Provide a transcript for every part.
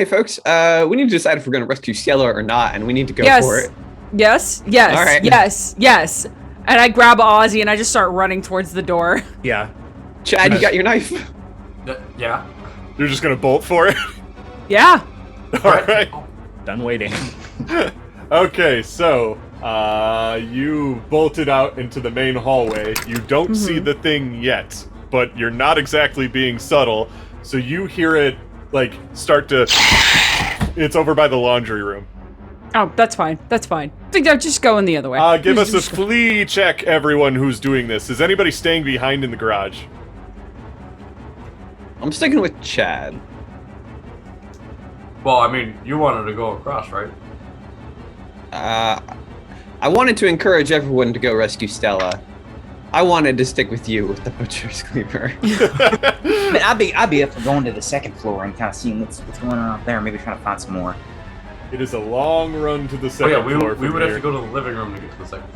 Hey folks, we need to decide if we're going to rescue Stella or not, and we need to go for it. Yes. All right. Yes. And I grab Ozzy and I just start running towards the door. Yeah. Chad, you got your knife? Yeah. You're just gonna bolt for it? Yeah. Alright. Done waiting. Okay, so, you bolted out into the main hallway. You don't see the thing yet, but you're not exactly being subtle, so you hear it, like, start to... It's over by the laundry room. Oh, that's fine. I think I'll just go in the other way. Give us a flee check, everyone who's doing this. Is anybody staying behind in the garage? I'm sticking with Chad. Well, I mean, you wanted to go across, right? I wanted to encourage everyone to go rescue Stella. I wanted to stick with you with the butcher's cleaver. I mean, I'd be up for going to the second floor and kind of seeing what's going on out there. Maybe trying to find some more. It is a long run to the second floor. We would have to go to the living room to get to the second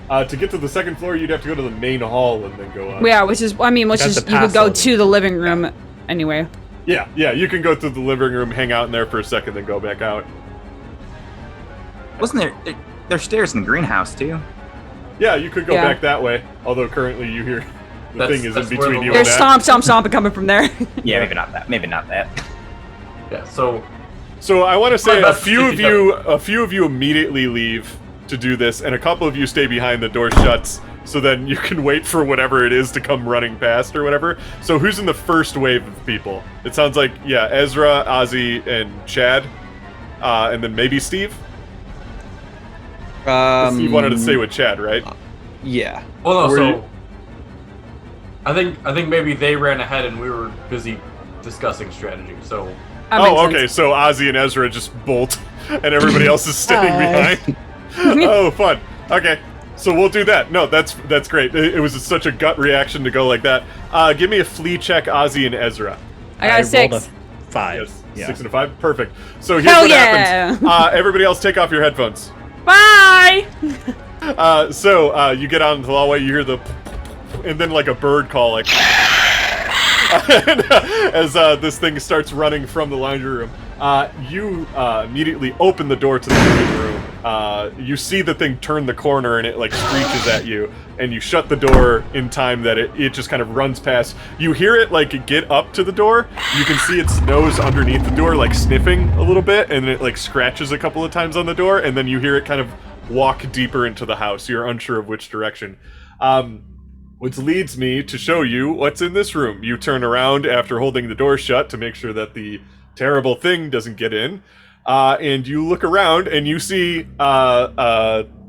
floor. To get to the second floor, you'd have to go to the main hall and then go up. Yeah, which is you could go to the living room anyway. Yeah, you can go through the living room, hang out in there for a second, then go back out. Wasn't there's stairs in the greenhouse too? Yeah, you could go back that way, although currently you hear the thing is in between you and There's that. stomp coming from there. Yeah, maybe not that. Yeah, so I want to say My a best few is of you immediately leave to do this, and a couple of you stay behind, the door shuts, so then you can wait for whatever it is to come running past or whatever. So who's in the first wave of people? It sounds like, Ezra, Ozzy, and Chad, and then maybe Steve? Steve wanted to stay with Chad, right? Yeah. Well, no, Were so you- I think maybe they ran ahead and we were busy discussing strategy. So Okay, so Ozzy and Ezra just bolt, and everybody else is staying behind. Oh, fun. Okay, so we'll do that. No, that's great. It was such a gut reaction to go like that. Give me a flee check, Ozzy and Ezra. I got a 6. Rolled a 5. Yes, Yeah. 6 and a 5. Perfect. So here's Hell what yeah! happens. Everybody else take off your headphones. Bye. You get out into the hallway, you hear the... And then like a bird call, like... as this thing starts running from the laundry room. You immediately open the door to the living room. You see the thing turn the corner and it like screeches at you, and you shut the door in time that it just kind of runs past. You hear it like get up to the door. You can see its nose underneath the door like sniffing a little bit, and it like scratches a couple of times on the door, and then you hear it kind of walk deeper into the house. You're unsure of which direction. Which leads me to show you what's in this room. You turn around after holding the door shut to make sure that the terrible thing doesn't get in. And you look around and you see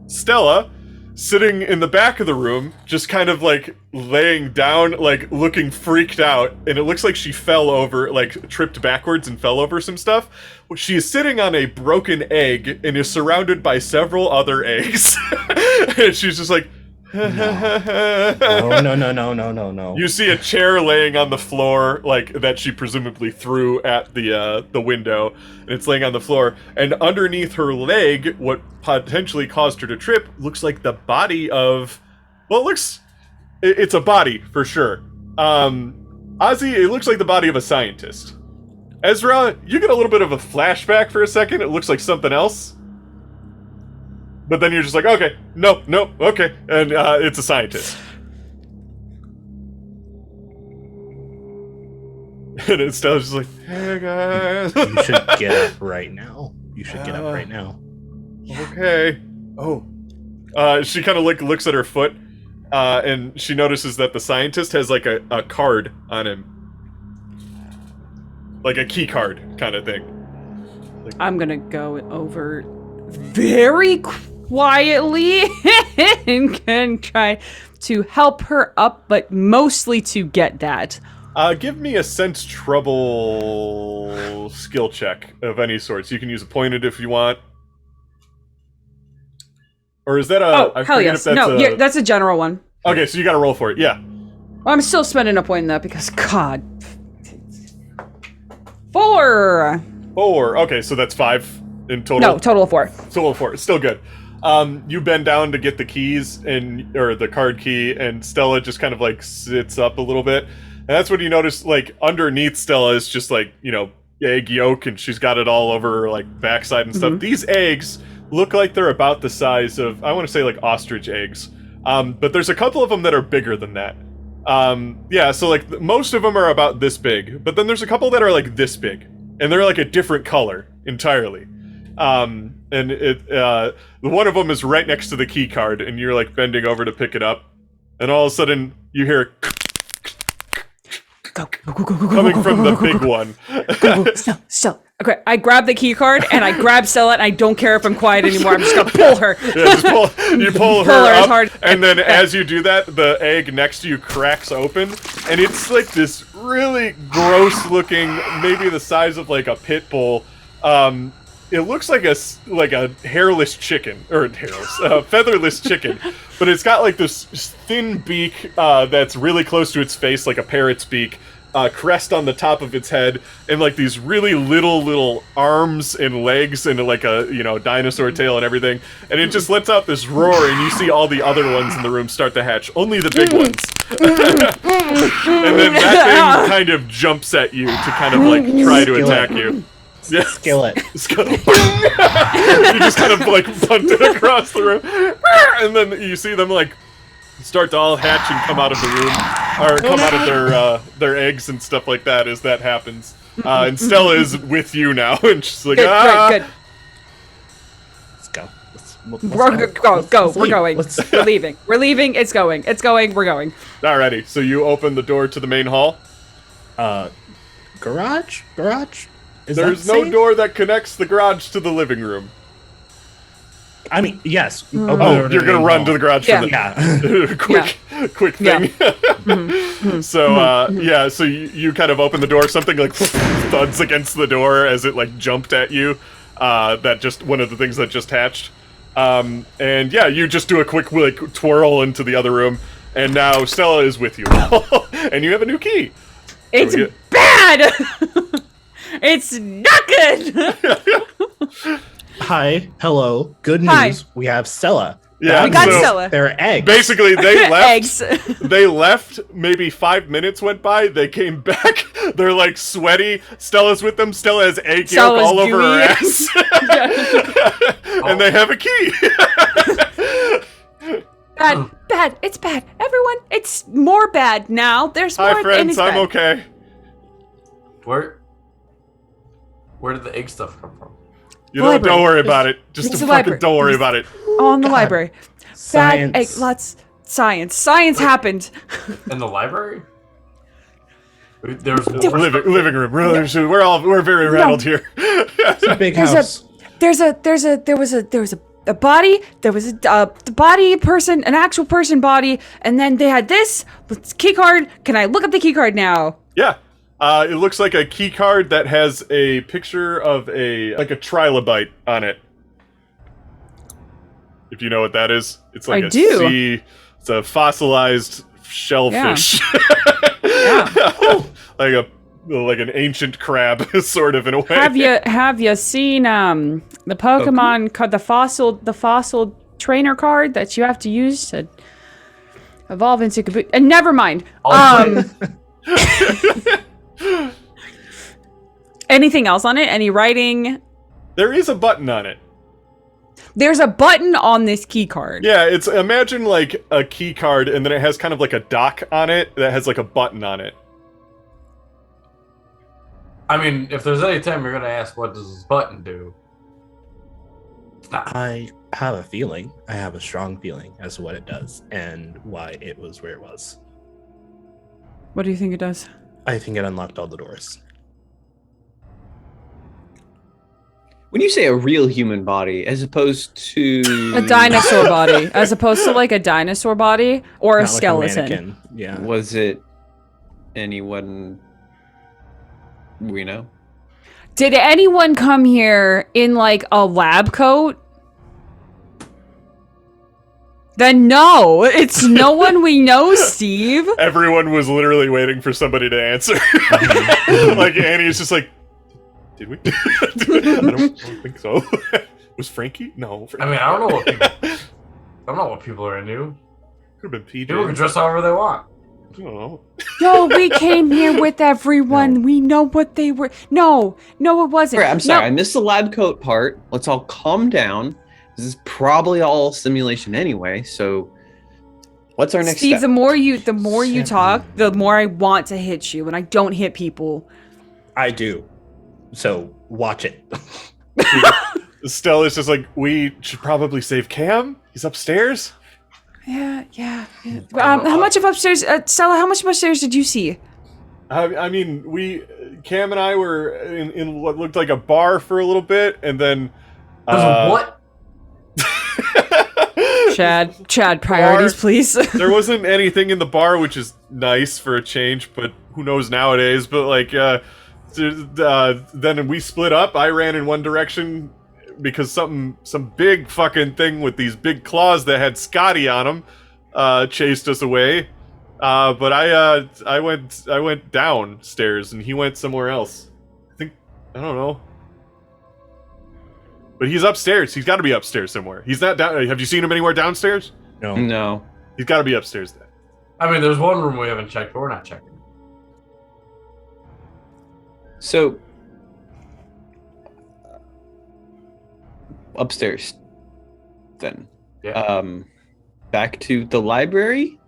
Stella sitting in the back of the room, just kind of like laying down, like looking freaked out. And it looks like she fell over, like tripped backwards and fell over some stuff. She is sitting on a broken egg and is surrounded by several other eggs. And she's just like, No. You see a chair laying on the floor, like that she presumably threw at the window, and it's laying on the floor. And underneath her leg, what potentially caused her to trip looks like the body of, it's a body for sure. Ozzy, it looks like the body of a scientist. Ezra, you get a little bit of a flashback for a second. It looks like something else. But then you're just like, okay, no, okay. And it's a scientist. And it's still just like, hey guys. You should get up right now. Okay. Oh. She kind of looks at her foot, and she notices that the scientist has like a card on him. Like a key card kind of thing. I'm gonna go over very quietly and can try to help her up, but mostly to get that. Give me a sense trouble skill check of any sorts. You can use a pointed if you want. Or is that a... Oh, hell yes. No, that's a general one. Okay, so you gotta roll for it, yeah. Well, I'm still spending a point in that because, God. 4! 4. Okay, so that's 5 in total? No, total of 4. Total of 4. It's still good. You bend down to get the keys, or the card key, and Stella just kind of, like, sits up a little bit. And that's when you notice, like, underneath Stella is just, like, egg yolk, and she's got it all over her like backside and stuff. These eggs look like they're about the size of, I want to say, like ostrich eggs. But there's a couple of them that are bigger than that. Yeah, so like most of them are about this big, but then there's a couple that are like this big, and they're like a different color entirely. And one of them is right next to the key card, and you're like bending over to pick it up, and all of a sudden you hear coming from the big one. Stella. Okay, I grab the key card and I grab Stella, and I don't care if I'm quiet anymore. I'm just gonna pull her. Yeah, you pull her as up, hard. and then as you do that, the egg next to you cracks open, and it's like this really gross-looking, maybe the size of like a pit bull. It looks like a hairless chicken, or featherless chicken, but it's got like this thin beak that's really close to its face, like a parrot's beak. Crest on the top of its head, and like these really little arms and legs, and like a dinosaur tail and everything, and it just lets out this roar, and you see all the other ones in the room start to hatch, only the big ones. And then that thing kind of jumps at you to kind of like try to attack you. Yeah. Skillet. You just kind of like punt it across the room, and then you see them like start to all hatch and come out of the room, or come out of their eggs and stuff like that as that happens. And Stella is with you now, and she's like, Good. Let's go. We're going. We're leaving. We're leaving. It's going. We're going. Alrighty, so you open the door to the main hall. Garage? There's no door that connects the garage to the living room. I mean, yes. Oh, you're gonna run to the garage for the quick thing. So so you kind of open the door. Something like thuds against the door as it like jumped at you. That just one of the things that just hatched. And yeah, you just do a quick like twirl into the other room, and now Stella is with you, and you have a new key. It's bad. It's not good. Hi, hello, good news. Hi. We have Stella. Yeah, We got Stella. They're eggs. Basically, they left. Eggs. They left. Maybe 5 minutes went by. They came back. They're like sweaty. Stella's with them. Stella has egg yolk all over her ass, and they have a key. Bad. It's bad. Everyone, it's more bad now. There's more. Hi, friends. I'm bad. okay. Where did the egg stuff come from? You know, don't worry about it. Just It's fucking the library. don't worry about it. On the library. Science. Bad egg. Lots. Science happened. In the library? There's Living room. We're very rattled here. It's a big house. There was a body. There was a body person, an actual person body, and then they had this key card. Can I look at the key card now? Yeah. It looks like a key card that has a picture of a trilobite on it. If you know what that is, it's like it's a fossilized shellfish. Yeah. like an ancient crab, sort of in a way. Have you seen the Pokemon card, the fossil trainer card that you have to use to evolve into Kaboot? And never mind. Anything else on it? Any writing? There is a button on it. There's a button on this key card. Yeah, it's imagine like a key card, and then it has kind of like a dock on it that has like a button on it. I mean, if there's any time you're gonna ask what does this button do, I have a feeling. I have a strong feeling as to what it does and why it was where it was. What do you think it does? I think it unlocked all the doors. When you say a real human body, as opposed to A dinosaur body, as opposed to like a dinosaur body or a Not like skeleton. mannequin. Yeah. was it anyone we know? Did anyone come here in like a lab coat? Then no, it's no one we know, Steve. Everyone was literally waiting for somebody to answer. Like Annie's just like, did we? I don't think so. Was Frankie? No. I mean, I don't know what people are into. Could have been PJ. People can dress however they want. Oh. Yo, we came here with everyone. No. We know what they were. No, it wasn't. I'm sorry, No. I missed the lab coat part. Let's all calm down. This is probably all simulation anyway, so what's our next Steve, step? the more you talk, the more I want to hit you, and I don't hit people. I do. So watch it. Stella's just like, we should probably save Cam. He's upstairs. Yeah. How much of upstairs, Stella? How much of upstairs did you see? I mean, Cam and I were in what looked like a bar for a little bit, and then What? Chad, priorities, please. There wasn't anything in the bar, which is nice for a change, but who knows nowadays. But like, then we split up. I ran in one direction because some big fucking thing with these big claws that had Scotty on them chased us away. But I went downstairs and he went somewhere else. I don't know. But he's upstairs. He's got to be upstairs somewhere. He's not down. Have you seen him anywhere downstairs? No. He's got to be upstairs then. I mean, there's one room we haven't checked, but we're not checking. So upstairs then. Yeah. Back to the library?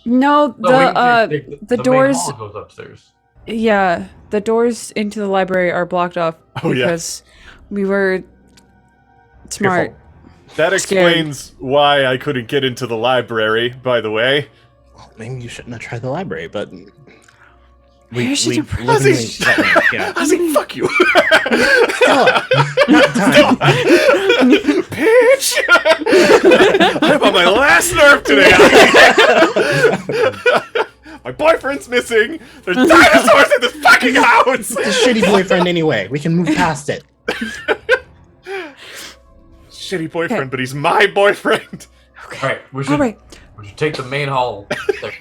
No, the the doors. main hall goes upstairs. Yeah, the doors into the library are blocked off because we were smart. Careful. That explains why I couldn't get into the library, by the way. Well, maybe you shouldn't have tried the library, but I should have literally yeah. I was like, fuck you. Stella, not time. Bitch! I'm on my last nerve today. My boyfriend's missing. There's dinosaurs in this fucking house. It's a shitty boyfriend anyway. We can move past it. Shitty boyfriend, but he's my boyfriend. All right, we should take the main hall. There.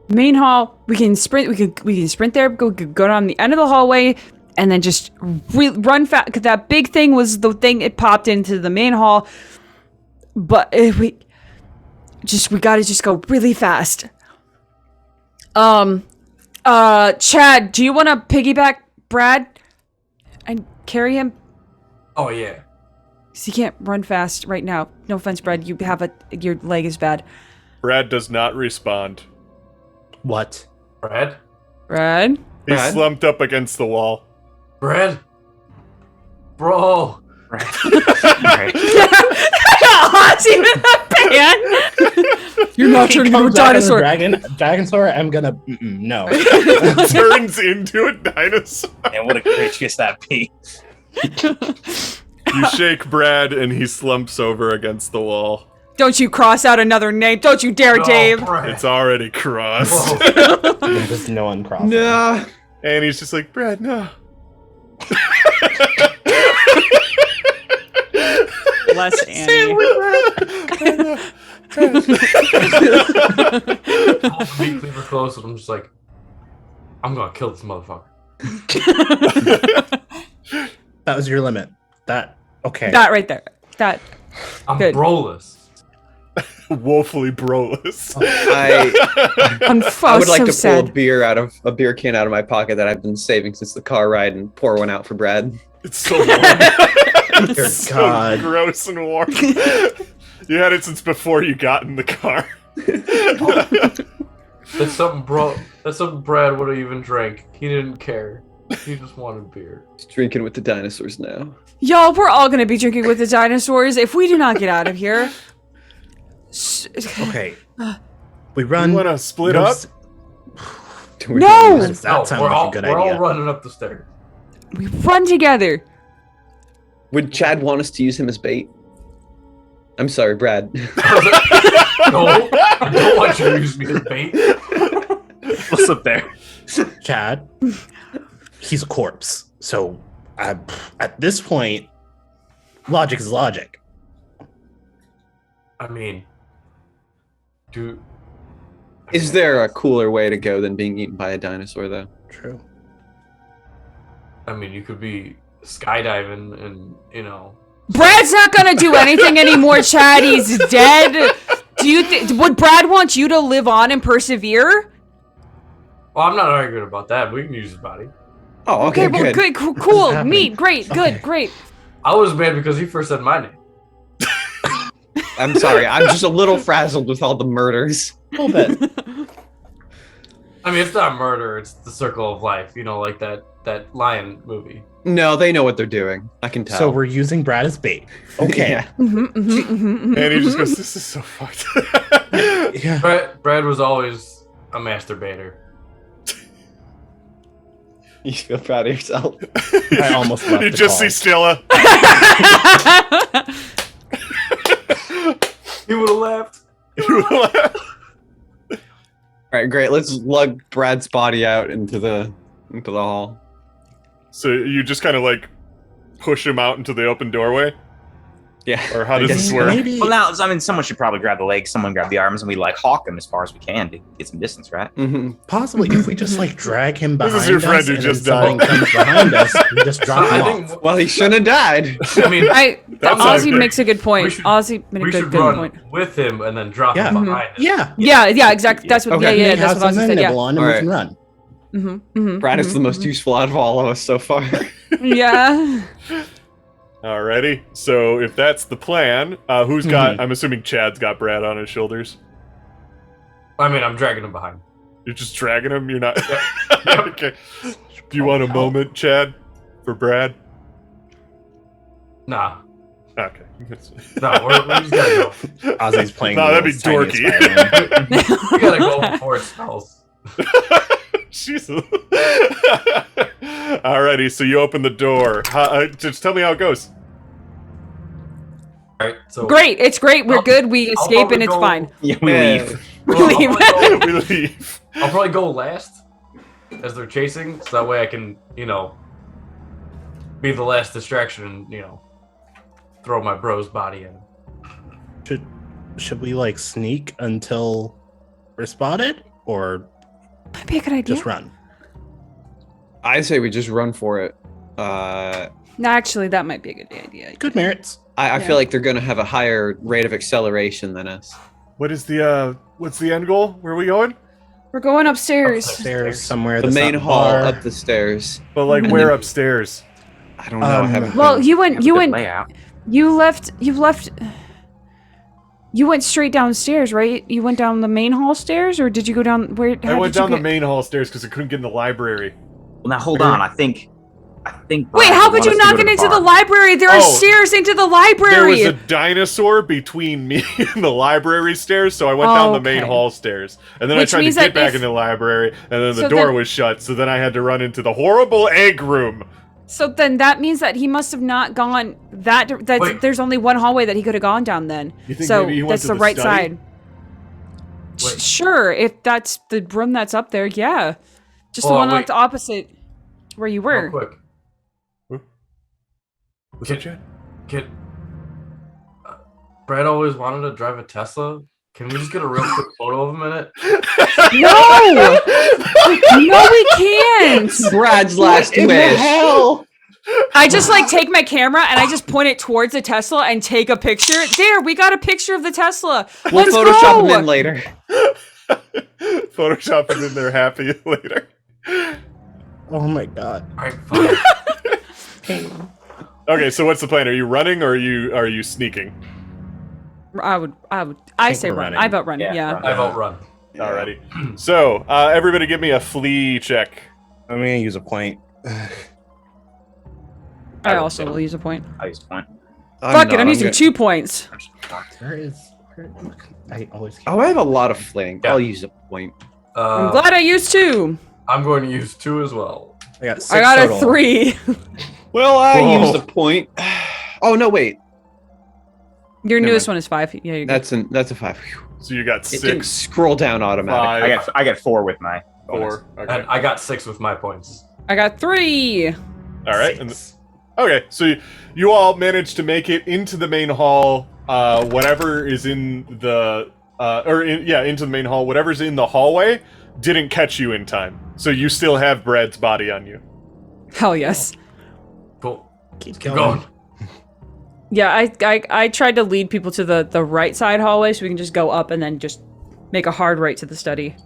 Main hall. We can sprint. We can sprint there. Go down the end of the hallway, and then just run fast. Cause that big thing was the thing. It popped into the main hall, but we gotta just go really fast. Chad, do you want to piggyback Brad and carry him? Oh yeah. Cause he can't run fast right now. No offense, Brad. You have your leg is bad. Brad does not respond. What? Brad? Brad? He's slumped up against the wall. Brad? Bro. Ozzy with a pan. You're not turning into a dinosaur. Dinosaur, I'm gonna no. Turns into a dinosaur. And what a great twist that'd be. You shake Brad and he slumps over against the wall. Don't you cross out another name. Don't you dare, Dave. Brad. It's already crossed. There's no one crossing. Nah. And he's just like, Brad, no. Bless Annie. Be cleaver close, and I'm just like, I'm gonna kill this motherfucker. That was your limit. Okay. That right there. That. I'm Good. broless. Woefully broless. I I would like so to sad. pull a beer can out of my pocket that I've been saving since the car ride and pour one out for Brad. It's so warm. Dear It's so God. gross and warm. You had it since before you got in the car. That's something Brad would have even drank. He didn't care. He just wanted beer. Just drinking with the dinosaurs now. Y'all, we're all gonna be drinking with the dinosaurs if we do not get out of here. Okay. We run. You want to split up? No! Does that sound like a good we're idea? all running up the stairs. We run together. Would Chad want us to use him as bait? I'm sorry, Brad. No, I don't want you to use me as bait. What's up there? Chad, he's a corpse. So at this point, logic is logic. I mean, Is there a cooler way to go than being eaten by a dinosaur, though? True. I mean, you could be skydiving and, Brad's not gonna do anything anymore, Chad. He's dead. Do you would Brad want you to live on and persevere? Well, I'm not arguing about that. We can use his body. Oh, okay, well, good. good, cool, happening? neat, great, Okay. good, great. I was mad because he first said my name. I'm sorry. I'm just a little frazzled with all the murders. A little bit. I mean, it's not murder. It's the circle of life. You know, like that lion movie. No, they know what they're doing. I can tell. So we're using Brad as bait. Okay. Yeah. And he just goes, "This is so fucked." Yeah. Brad was always a masturbator. You feel proud of yourself. I almost left You the just call. see Stella. He would have laughed. All right, great. Let's lug Brad's body out into the hall. So you just kind of like push him out into the open doorway, Yeah. or how does this work? Maybe. Well, now, I mean, someone should probably grab the legs, someone grab the arms, and we like hawk them as far as we can to get some distance, right? hmm Possibly if we just like drag him This behind is your us friend who and just then someone died. comes behind us, we just drop him I off. think. Well, he shouldn't have died. I mean, That's not Ozzy good. makes a good point. We should- Ozzy made a we good, should good run point. with him and then drop Yeah. him behind him. Yeah. Yeah, exactly. That's what. Okay. Yeah, He that's has what Ozzy something said. to Yeah. nibble on and All we right. can run. Brad is the most useful out of all of us so far. Yeah. Alrighty. So if that's the plan, who's got? I'm assuming Chad's got Brad on his shoulders. I mean, I'm dragging him behind. You're just dragging him. You're not. Okay. Do you want a moment, Chad, for Brad? Nah. Okay. No, we just gotta go. Ozzy's playing. No, the that'd be world's tiniest dorky. violin. We gotta go before it smells. Jesus. Alrighty, so you open the door. Just tell me how it goes. Alright, so. Great. It's great. We're good. We I'll escape and probably it's go- fine. Yeah, we Yeah. leave. Well, Leave. We leave. I'll probably go last as they're chasing, so that way I can, be the last distraction and, throw my bro's body in. Should we like sneak until we're spotted, or Might be a good idea. just run? I say we just run for it. No, actually, that might be a good idea. Good merits. I Yeah. feel like they're going to have a higher rate of acceleration than us. What is the what's the end goal? Where are we going? We're going upstairs. There's somewhere. The that's main not hall, bar. up the stairs. But like And where then- upstairs? I don't know. I haven't Well, been- you Have went. a You good went. layout. You left. You went straight downstairs, right? You went down the main hall stairs, or did you go down? Where? I how went did you down the get- main hall stairs because I couldn't get in the library. Well, now hold on. I think. Wait, Brian how would could want you us to not go get to into the bar. library? There are Oh. stairs into the There library. was a dinosaur between me and the library stairs, so I went down the main Okay. hall stairs. And then Which I tried to means get that back if- into the library, and then the So door then- was shut, so then I had to run into the horrible egg room. So then that means that he must have not gone that. That's Wait. there's only one hallway that he could have gone down. Then, You think so maybe he went that's to the the right study? side. Wait. Sure, if that's the room that's up there, yeah, just the Hold one on, on wait. the opposite where you Real were. quick. What's that, Chad? Can, Brad always wanted to drive a Tesla. Can we just get a real quick photo of him in it? No, no, we can't. Brad's last wish. hell? I just like take my camera and I just point it towards the Tesla and take a picture. There, we got a picture of the Tesla. We'll Let's Photoshop go. him in later. Photoshop him in there happy later. Oh my god. Alright, fine. Okay, so what's the plan? Are you running or are you sneaking? I think say we're run. running. I vote run. Yeah, Yeah. run. I've outrun. Alrighty. So, everybody give me a flee check. I'm gonna use a point. I also will use a point. I use point. Fuck it, I'm using gonna- 2 points. I always. Oh, I have a lot of fling. Yeah. I'll use a point. I'm glad I used 2. I'm going to use 2 as well. I got 6 I got total. a 3. Well, I Whoa. used a point. Oh no, wait. Your Never newest mind. one is 5. Yeah, you're good. That's a 5. Phew. So you got It didn't 6, scroll down automatically. 5, I got 4 with my bonus. 4. Okay. And I got 6 with my points. I got 3. All right. Okay, so you all managed to make it into the main hall. Whatever is in the into the main hall. Whatever's in the hallway didn't catch you in time, so you still have Brad's body on you. Hell yes. Cool. Keep Keep going. going. Yeah, I tried to lead people to the right side hallway so we can just go up and then just make a hard right to the study.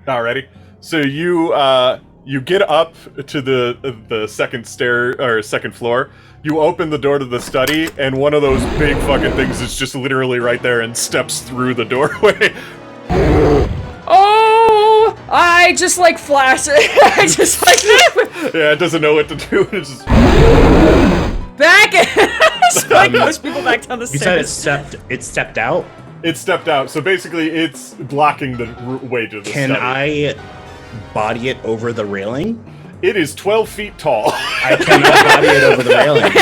Alrighty. So you get up to the second second floor. You open the door to the study, and one of those big fucking things is just literally right there and steps through the doorway. Oh! I just like flash it. I just like Yeah, it doesn't know what to do. It's just back. Just like push people back down the You said stairs. it stepped out. it stepped out. So basically, it's blocking the way to the Can study. I body it over the railing? It is 12 feet tall. I cannot body it over the railing.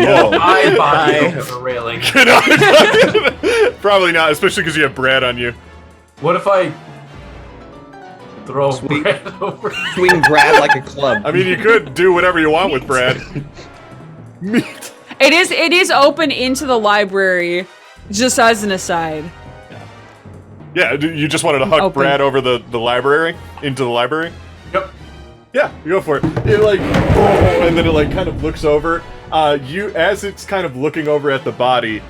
No. I body over the railing. Probably not, especially because you have Brad on you. What if I throw Sweet. Brad over? Swing Brad like a club. I mean, you could do whatever you want with Brad. It is open into the library, just as an aside. Yeah, you just wanted to huck Open. Brad over the library? Into the library? Yep. Yeah, you go for it. It like, and then it like kind of looks over. As it's kind of looking over at the body,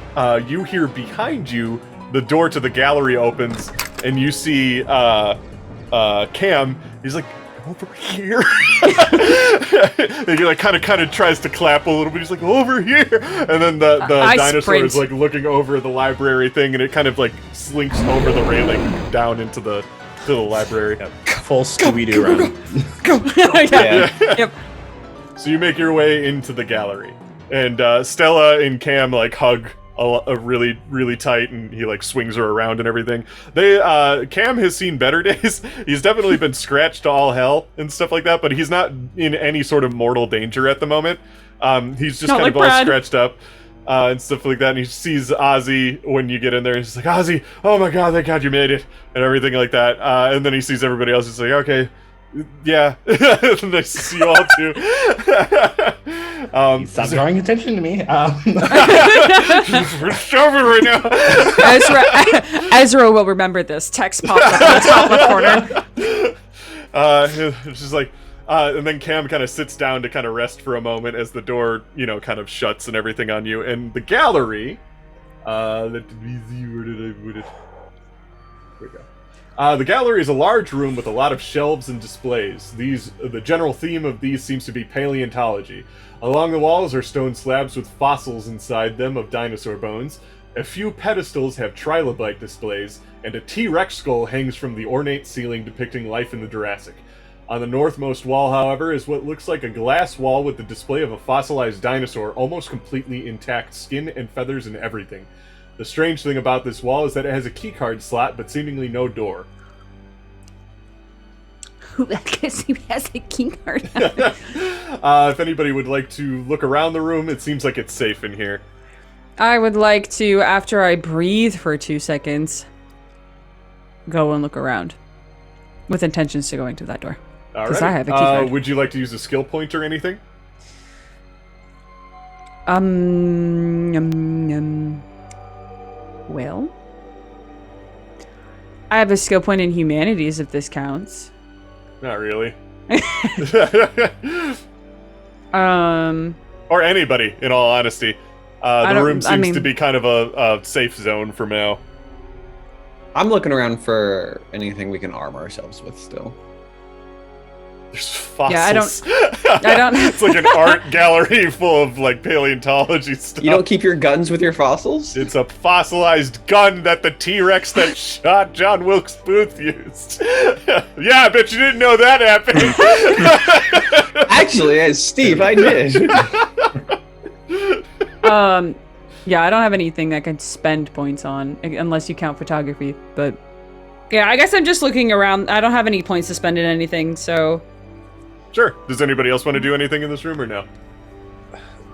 you hear behind you, the door to the gallery opens, and you see Cam. He's like, over here. And he like kind of tries to clap a little bit. He's like, over here. And then the I dinosaur sprint. is like looking over the library thing, and it kind of like slinks over the railing down into the library. Full Scooby-Doo run. Yeah. Yeah. Yep. So you make your way into the gallery, and Stella and Cam like hug a really, really tight, and he like swings her around and everything. Cam has seen better days. He's definitely been scratched to all hell and stuff like that, but he's not in any sort of mortal danger at the moment. He's just Not kind like of all Brad. scratched up. And stuff like that, and he sees Ozzy when you get in there, and he's like, Ozzy, oh my god, thank god you made it, and everything like that. And then he sees everybody else, he's like, okay, yeah, nice to see you all too. Stop drawing attention to me. We're shoving right now. Ezra will remember this. Text pops up in the top left corner. It's just like, and then Cam kind of sits down to kind of rest for a moment as the door, kind of shuts and everything on you. And the gallery, let me see, where did I put it? There we go. The gallery is a large room with a lot of shelves and displays. The general theme of these seems to be paleontology. Along the walls are stone slabs with fossils inside them of dinosaur bones. A few pedestals have trilobite displays, and a T-Rex skull hangs from the ornate ceiling depicting life in the Jurassic. On the northmost wall, however, is what looks like a glass wall with the display of a fossilized dinosaur, almost completely intact, skin and feathers and everything. The strange thing about this wall is that it has a keycard slot, but seemingly no door. Because he has a key card. If anybody would like to look around the room, it seems like it's safe in here. I would like to, after I breathe for 2 seconds, go and look around. With intentions to going to that door. Alright. I have a keycard. Would you like to use a skill point or anything? Well, I have a skill point in humanities if this counts. Not really. Or anybody, in all honesty. The room seems to be kind of a safe zone for now. I'm looking around for anything we can arm ourselves with still. There's fossils. Yeah, I don't. It's like an art gallery full of like paleontology stuff. You don't keep your guns with your fossils? It's a fossilized gun that the T-Rex that shot John Wilkes Booth used. Yeah, I bet you didn't know that happened. Actually, as Steve, I did. Yeah, I don't have anything that can spend points on, unless you count photography, but... Yeah, I guess I'm just looking around. I don't have any points to spend in anything, so... Sure. Does anybody else want to do anything in this room or no?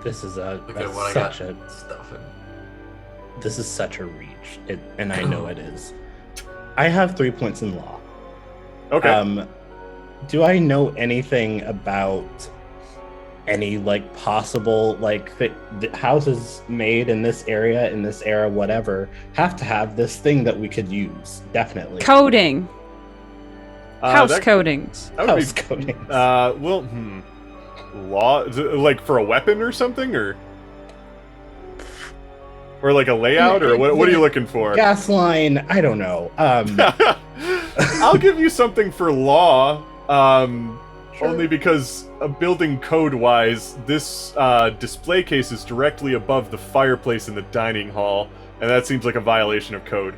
This is Look at what I got such a stuff in. this is such a reach, and I know it is. I have 3 points in law. Okay. Do I know anything about any like possible like the houses made in this area, in this era, whatever, have to have this thing that we could use? Definitely. Coding. House that- codings. That would House be, coding. law, is it, like for a weapon or something, or Or like a layout, or what are you looking for? Gas line, I don't know. I'll give you something for law, only because building code-wise, this display case is directly above the fireplace in the dining hall, and that seems like a violation of code.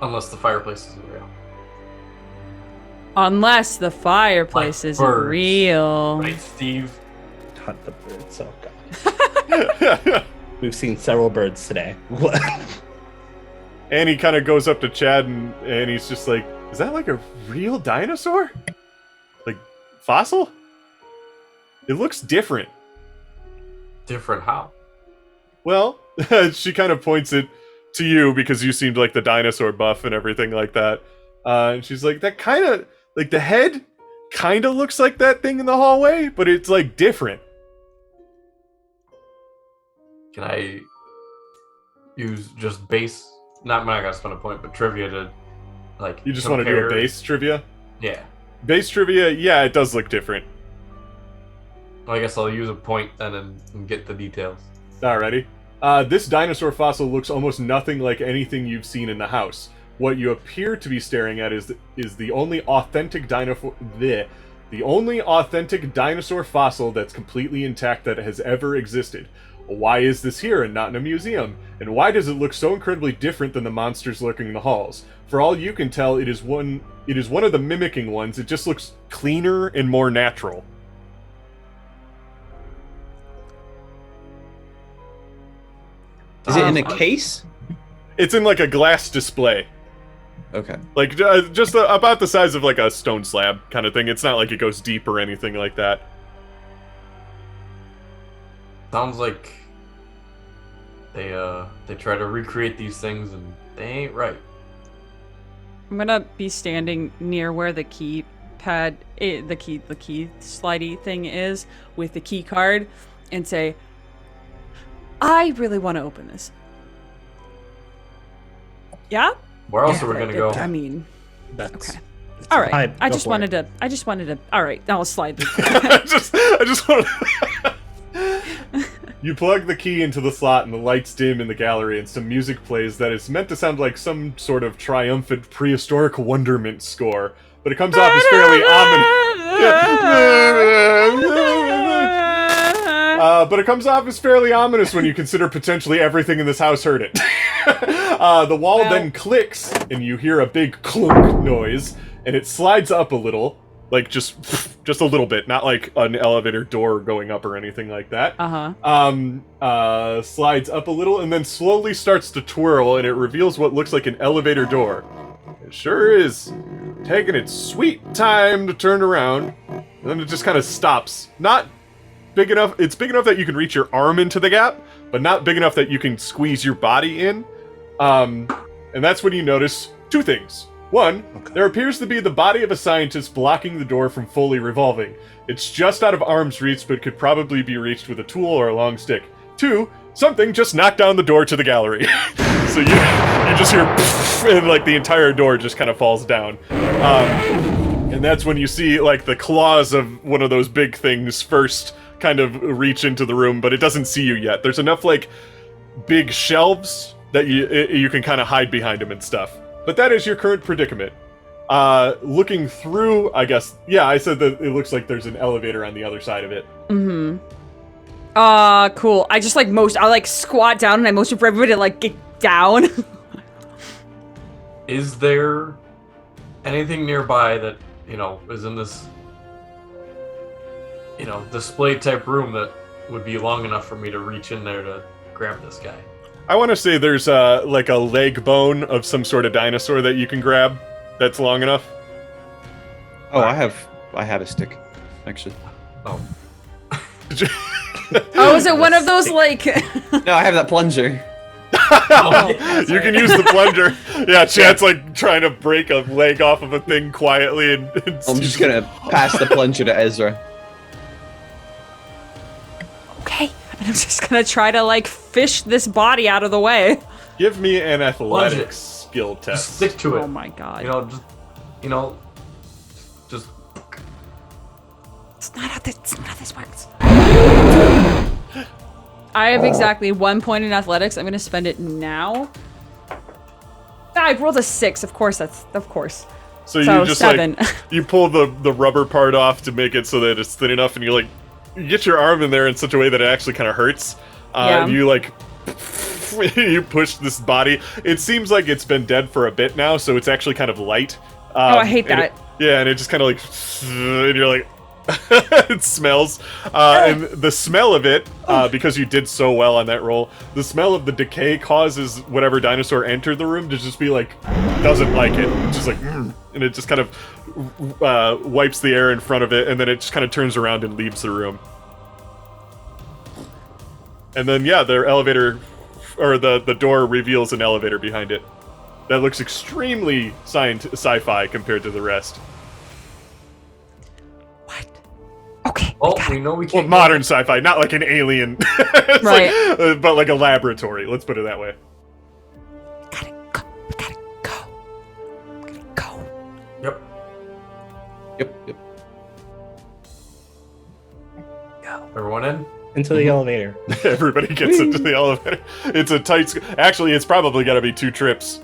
Unless the fireplace is real. Unless the fireplace Like isn't birds. real. Right, Steve? Hunt the birds. Oh god. We've seen several birds today. And he kind of goes up to Chad and he's just like, is that like a real dinosaur? Like, fossil? It looks different. Different how? Well, she kind of points it to you because you seemed like the dinosaur buff and everything like that. And she's like, that kind of, like the head kind of looks like that thing in the hallway, but it's like different. Can I use just base? I'm not gonna spend a point, but trivia to like. You just want to do a compare- base trivia? Yeah. Base trivia, yeah, it does look different. Well, I guess I'll use a point then and get the details. Alrighty. This dinosaur fossil looks almost nothing like anything you've seen in the house. What you appear to be staring at is the only authentic dinosaur fossil that's completely intact that has ever existed. Why is this here and not in a museum? And why does it look so incredibly different than the monsters lurking in the halls? For all you can tell, it is one of the mimicking ones. It just looks cleaner and more natural. Is it in a case? It's in like a glass display. Okay. Like, just about the size of like a stone slab kind of thing. It's not like it goes deep or anything like that. Sounds like they try to recreate these things and they ain't right. I'm gonna be standing near where the keypad, the key slidey thing is with the key card, and say, "I really want to open this." Yeah. Where else are we gonna go? I mean, That's okay. All right. fine, I go just for wanted it. to. I just wanted to. All right. I'll slide. I just want to... You plug the key into the slot and the lights dim in the gallery and some music plays that is meant to sound like some sort of triumphant prehistoric wonderment score, but it comes off as fairly ominous. But it comes off as fairly ominous when you consider potentially everything in this house heard it. The wall then clicks and you hear a big clunk noise and it slides up a little. Like, just a little bit, not like an elevator door going up or anything like that. Slides up a little and then slowly starts to twirl, and it reveals what looks like an elevator door. It sure is taking its sweet time to turn around, and then it just kind of stops. Not big enough, it's big enough that you can reach your arm into the gap, but not big enough that you can squeeze your body in. And that's when you notice two things. One, there appears to be the body of a scientist blocking the door from fully revolving. It's just out of arm's reach, but could probably be reached with a tool or a long stick. Two, something just knocked down the door to the gallery. So you just hear and like the entire door just kind of falls down. And that's when you see like the claws of one of those big things first kind of reach into the room, but it doesn't see you yet. There's enough like big shelves that you can kind of hide behind them and stuff. But that is your current predicament. Looking through, I guess, yeah, I said that it looks like there's an elevator on the other side of it. Mm-hmm. Cool. I just I squat down and I motion for everybody to like get down. Is there anything nearby that, is in this, display type room that would be long enough for me to reach in there to grab this guy? I want to say there's like a leg bone of some sort of dinosaur that you can grab that's long enough. Oh, I have a stick, actually. Oh. Oh, is it one of those like? No, I have that plunger. You can use the plunger. Yeah, Chad's like trying to break a leg off of a thing quietly, and I'm just gonna pass the plunger to Ezra. Okay, I'm just gonna try to like fish this body out of the way. Give me an athletics skill Just test. stick to it. Oh my god. Just It's not how this works. I have exactly 1 point in athletics. I'm gonna spend it now. I've rolled a 6. Of course, So you So, just 7. like you pull the rubber part off to make it so that it's thin enough, and you get your arm in there in such a way that it actually kind of hurts. Yeah. You you push this body. It seems like it's been dead for a bit now, so it's actually kind of light. I hate that. And it just kind of and you're like, it smells. And the smell of it, because you did so well on that roll, the smell of the decay causes whatever dinosaur entered the room to just be like, doesn't like it. It's just like, and it just kind of wipes the air in front of it, and then it just kind of turns around and leaves the room. And then, yeah, their elevator, or the door reveals an elevator behind it. That looks extremely sci-fi compared to the rest. What? Okay. Well, we know we Well, can't. modern sci-fi, not like an alien, It's Right. like, but like a laboratory. Let's put it that way. Gotta go. We gotta go. We gotta go. Yep. Yep. Everyone in? Into the elevator. Everybody gets into the elevator. It's a tight. Actually, it's probably got to be 2 trips.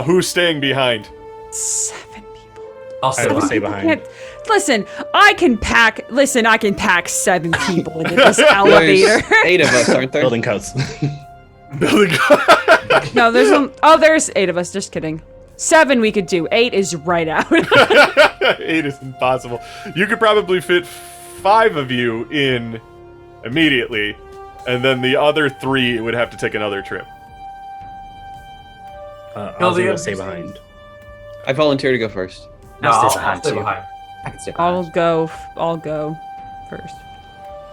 Who's staying behind? 7 people. I'll I stay will behind. stay behind. Listen, I can pack 7 people into this elevator. There's 8 of us, aren't there? Building codes. Building. No, there's 8 of us. Just kidding. 7 we could do. 8 is right out. 8 is impossible. You could probably fit 5 of you in immediately, and then the other 3 would have to take another trip. Ozzy will stay behind. I volunteer to go first. No, I'll I'll stay behind stay too. behind. I can stay behind. I'll go first.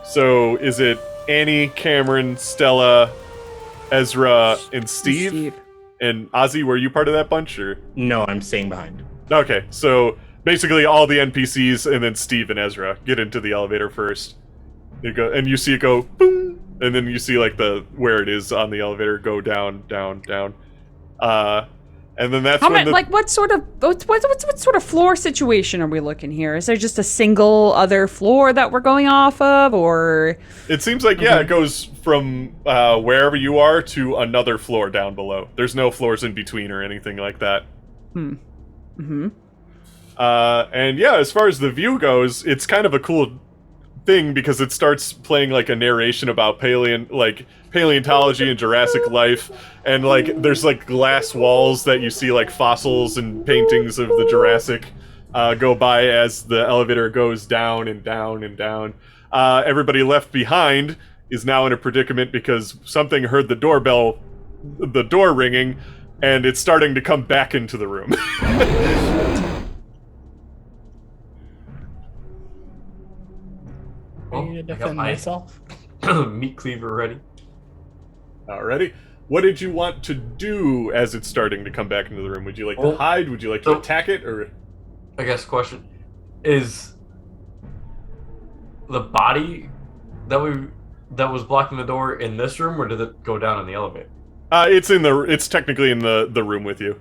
So is it Annie, Cameron, Stella, Ezra, and Steve? And Ozzy, were you part of that bunch, or? No, I'm staying behind. Okay, so basically all the NPCs and then Steve and Ezra get into the elevator first. You go, and you see it go boom, and then you see like where it is on the elevator go down, down, down. And then that's when what sort of floor situation are we looking here? Is there just a single other floor that we're going off of, or? it seems like it goes from wherever you are to another floor down below. There's no floors in between or anything like that. Mm-hmm. And yeah, as far as the view goes, it's kind of a cool thing because it starts playing like a narration about paleontology and Jurassic life, and like there's like glass walls that you see like fossils and paintings of the Jurassic go by as the elevator goes down and down and down. Everybody left behind is now in a predicament because something heard the door ringing, and it's starting to come back into the room. Ready to I got defend my myself? meat cleaver ready. Alrighty. What did you want to do as it's starting to come back into the room? Would you like to Well, hide? Would you like to so- attack it? Or I guess question is the body that was blocking the door in this room, or did it go down in the elevator? it's technically in the room with you.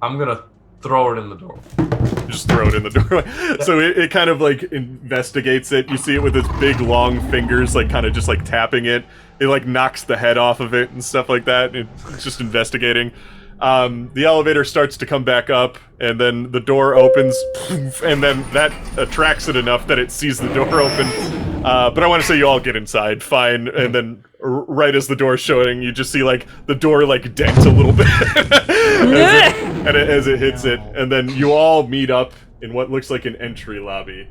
I'm gonna throw it in the door. Just throw it in the doorway. So it kind of like investigates it. You see it with its big long fingers, like kind of just like tapping it. It like knocks the head off of it and stuff like that. It's just investigating. The elevator starts to come back up, and then the door opens, and then that attracts it enough that it sees the door open. But I want to say you all get inside, fine, and then right as the door's showing, you just see like the door like dent a little bit as it hits it, and then you all meet up in what looks like an entry lobby.